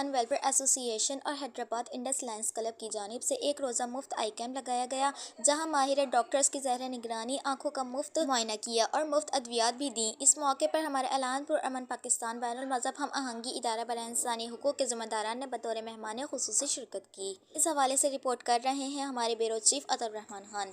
Khan welfare ایسوسی ایشن اور حیدرآباد انڈس لائنز کلب کی جانب سے ایک روزہ مفت آئی کیمپ لگایا گیا، جہاں ماہر ڈاکٹرز کی زیر نگرانی آنکھوں کا مفت معائنہ کیا اور مفت ادویات بھی دیں۔ اس موقع پر ہمارے اعلان پرامن پاکستان بین المذہب ہم آہنگی ادارہ برائے انسانی حقوق کے ذمہ داران نے بطور مہمان خصوصی شرکت کی۔ اس حوالے سے رپورٹ کر رہے ہیں ہمارے بیورو چیف عطا الرحمان خان۔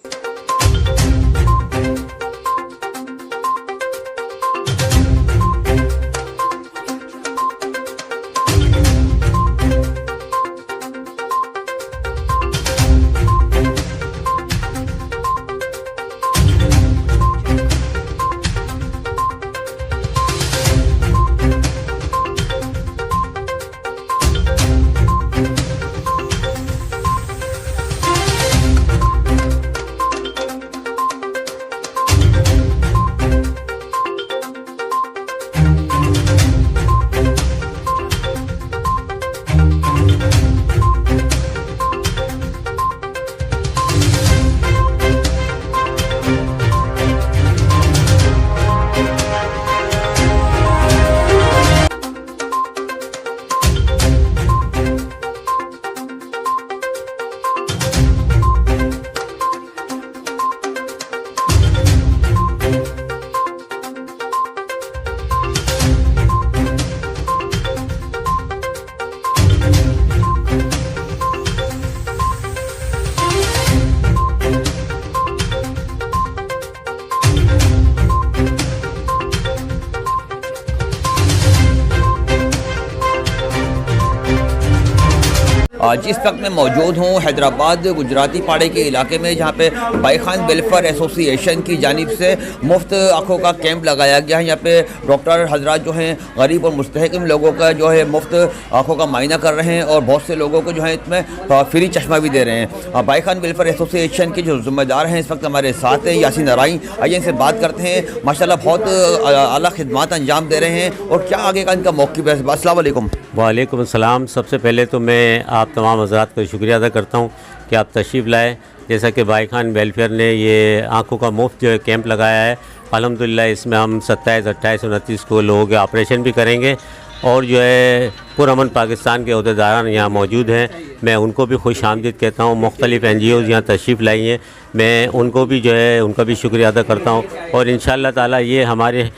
جس وقت میں موجود ہوں حیدرآباد گجراتی پاڑے کے علاقے میں، جہاں پہ بھائی خان ویلفیئر ایسوسی ایشن کی جانب سے مفت آنکھوں کا کیمپ لگایا گیا ہے۔ یہاں پہ ڈاکٹر حضرات جو ہیں غریب اور مستحکم لوگوں کا جو ہے مفت آنکھوں کا معائنہ کر رہے ہیں، اور بہت سے لوگوں کو جو ہے اس میں فری چشمہ بھی دے رہے ہیں۔ بھائی خان ویلفیئر ایسوسی ایشن کے جو ذمہ دار ہیں اس وقت ہمارے ساتھ ہیں، یاسین ارائیں، آئیے ان سے بات کرتے ہیں۔ ماشاءاللہ بہت اعلیٰ خدمات انجام دے رہے ہیں، اور کیا آگے کا ان کا موقف ہے؟ السلام علیکم۔ وعلیکم السلام۔ سب سے پہلے تو میں آپ تمام حضرات کا شکریہ ادا کرتا ہوں کہ آپ تشریف لائے۔ جیسا کہ بھائی خان ویلفیئر نے یہ آنکھوں کا مفت جو ہے کیمپ لگایا ہے، الحمدللہ اس میں ہم 27، 28، 29 کو لوگوں کے آپریشن بھی کریں گے، اور جو ہے پرامن پاکستان کے عہدیداران یہاں موجود ہیں، میں ان کو بھی خوش آمدید کہتا ہوں۔ مختلف NGOs یہاں تشریف لائی ہیں، میں ان کو بھی جو ہے ان کا بھی شکریہ ادا کرتا ہوں، اور انشاءاللہ تعالیٰ یہ ہمارے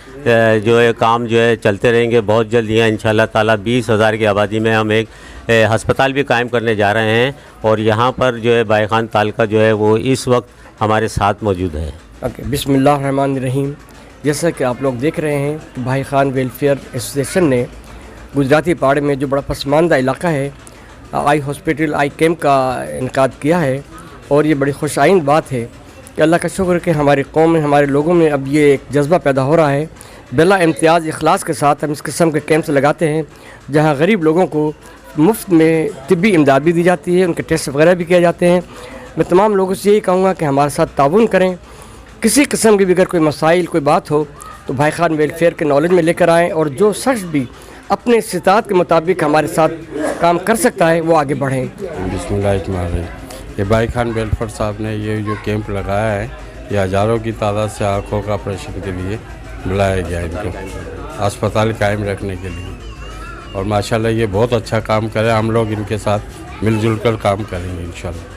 جو ہے کام جو ہے چلتے رہیں گے۔ بہت جلد یہاں انشاءاللہ تعالیٰ 20,000 کی آبادی میں ہم ایک ہسپتال بھی قائم کرنے جا رہے ہیں، اور یہاں پر جو ہے بھائی خان تعلقہ جو ہے وہ اس وقت ہمارے ساتھ موجود ہے۔ بسم اللہ الرحمن الرحیم۔ جیسا کہ آپ لوگ دیکھ رہے ہیں کہ بھائی خان ویلفیئر ایسوسیشن نے گجراتی پاڑے میں جو بڑا پسماندہ علاقہ ہے، آئی ہاسپٹل آئی کیمپ کا انعقاد کیا ہے، اور یہ بڑی خوش آئند بات ہے کہ اللہ کا شکر کہ ہماری قوم میں، ہمارے لوگوں میں اب یہ ایک جذبہ پیدا ہو رہا ہے۔ بلا امتیاز اخلاص کے ساتھ ہم اس قسم کے کیمپس لگاتے ہیں، جہاں غریب لوگوں کو مفت میں طبی امداد بھی دی جاتی ہے، ان کے ٹیسٹ وغیرہ بھی کیے جاتے ہیں۔ میں تمام لوگوں سے یہی کہوں گا کہ ہمارے ساتھ تعاون کریں، کسی قسم کی بھی اگر کوئی مسائل کوئی بات ہو تو بھائی خان ویلفیئر کے نالج میں لے کر آئیں، اور جو شخص بھی اپنے استطاعت کے مطابق ہمارے ساتھ کام کر سکتا ہے وہ آگے بڑھیں۔ بسم اللہ الرحمن الرحیم۔ یہ بھائی خان ویلفیئر صاحب نے یہ جو کیمپ لگایا ہے، یہ ہزاروں کی تعداد سے آنکھوں کا آپریشن کے لیے بلایا گیا ان کو، اسپتال قائم رکھنے کے لیے، اور ماشاءاللہ یہ بہت اچھا کام کرے۔ ہم لوگ ان کے ساتھ مل جل کر کام کریں گے انشاءاللہ۔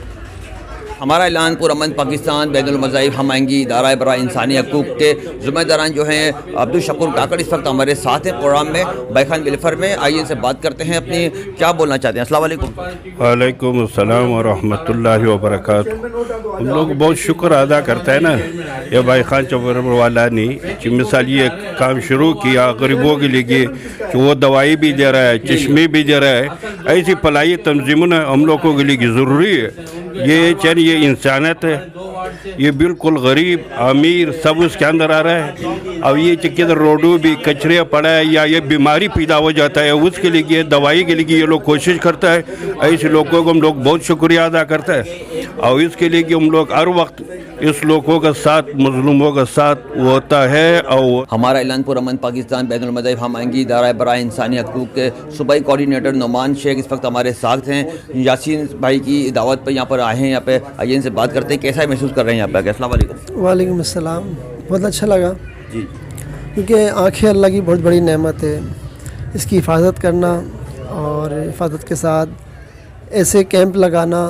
ہمارا اعلان پرامن پاکستان بین المذاہب ہم آہنگی ادارہ برائے انسانی حقوق کے ذمہ داران جو ہیں عبدالشکور کاکڑ اس وقت ہمارے ساتھ ہیں پروگرام میں بھائی خان ویلفیئر میں۔ آئیے ان سے بات کرتے ہیں، اپنی کیا بولنا چاہتے ہیں۔ السلام علیکم۔ وعلیکم السلام ورحمۃ اللہ وبرکاتہ۔ ہم لوگ بہت شکر ادا کرتے ہیں نا یہ بھائی خان چوبر والا نے کہ مثال یہ کام شروع کیا غریبوں کے لیے کہ وہ دوائی بھی دے رہا ہے، چشمے بھی دے رہا ہے۔ ایسی فلاحی تنظیموں نے ہم لوگوں کے لیے ضروری ہے۔ یہ چاہیے یہ انسانیت ہے، یہ بالکل غریب امیر سب اس کے اندر آ رہا ہے۔ اب یہ کدھر روڈوں بھی کچرے پڑا ہے یا یہ بیماری پیدا ہو جاتا ہے، اس کے لیے دوائی کے لیے یہ لوگ کوشش کرتا ہے۔ ایسے لوگوں کو ہم لوگ بہت شکریہ ادا کرتے ہیں، اور اس کے لیے کہ ہم لوگ ہر وقت اس لوگوں کا ساتھ مظلوموں کا ساتھ ہوتا ہے۔ اور ہمارا اعلان پرامن پاکستان بین المذاہب ہم آہنگی ادارہ برائے انسانی حقوق کے صوبائی کوارڈینیٹر نعمان شیخ اس وقت ہمارے ساتھ ہیں۔ یاسین بھائی کی دعوت پہ یہاں پر آئے ہیں، یہاں پہ آئیے ان سے بات کرتے ہیں کیسا محسوس کر رہے ہیں یہاں پہ۔ السلام علیکم۔ وعلیکم السلام۔ بہت اچھا لگا جی، کیونکہ آنکھیں اللہ کی بہت بڑی نعمت ہے، اس کی حفاظت کرنا اور حفاظت کے ساتھ ایسے کیمپ لگانا،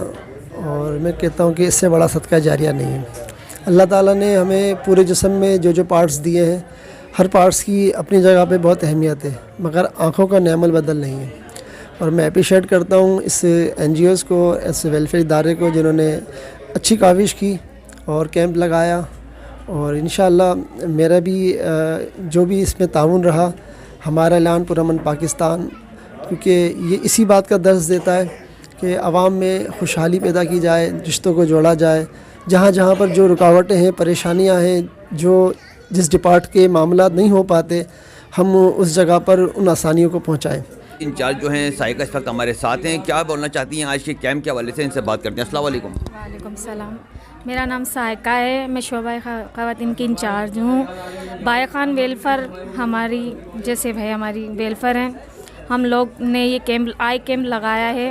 اور میں کہتا ہوں کہ اس سے بڑا صدقہ جاریہ نہیں ہے۔ اللہ تعالیٰ نے ہمیں پورے جسم میں جو پارٹس دیے ہیں، ہر پارٹس کی اپنی جگہ پہ بہت اہمیت ہے، مگر آنکھوں کا نعم البدل نہیں ہے۔ اور میں اپریشیٹ کرتا ہوں اس NGOs کو، اس ویلفیئر ادارے کو، جنہوں نے اچھی کاوش کی اور کیمپ لگایا، اور انشاءاللہ میرا بھی جو بھی اس میں تعاون رہا، ہمارا اعلان پرامن پاکستان، کیونکہ یہ اسی بات کا درس دیتا ہے کہ عوام میں خوشحالی پیدا کی جائے، رشتوں کو جوڑا جائے، جہاں جہاں پر جو رکاوٹیں ہیں، پریشانیاں ہیں، جس ڈپارٹ کے معاملات نہیں ہو پاتے، ہم اس جگہ پر ان آسانیوں کو پہنچائیں۔ انچارج جو ہیں سائقہ اس وقت ہمارے ساتھ ہیں، کیا بولنا چاہتی ہیں آج کے کیمپ کے حوالے سے؟ ان سے بات کرتے ہیں۔ السلام علیکم۔ وعلیکم السلام، میرا نام سائقہ ہے، میں شعبہ خواتین کی انچارج ہوں۔ بائی خان ویلفیئر ہماری جیسے بھائی ہماری ویلفیئر ہیں، ہم لوگ نے یہ کیمپ لگایا ہے۔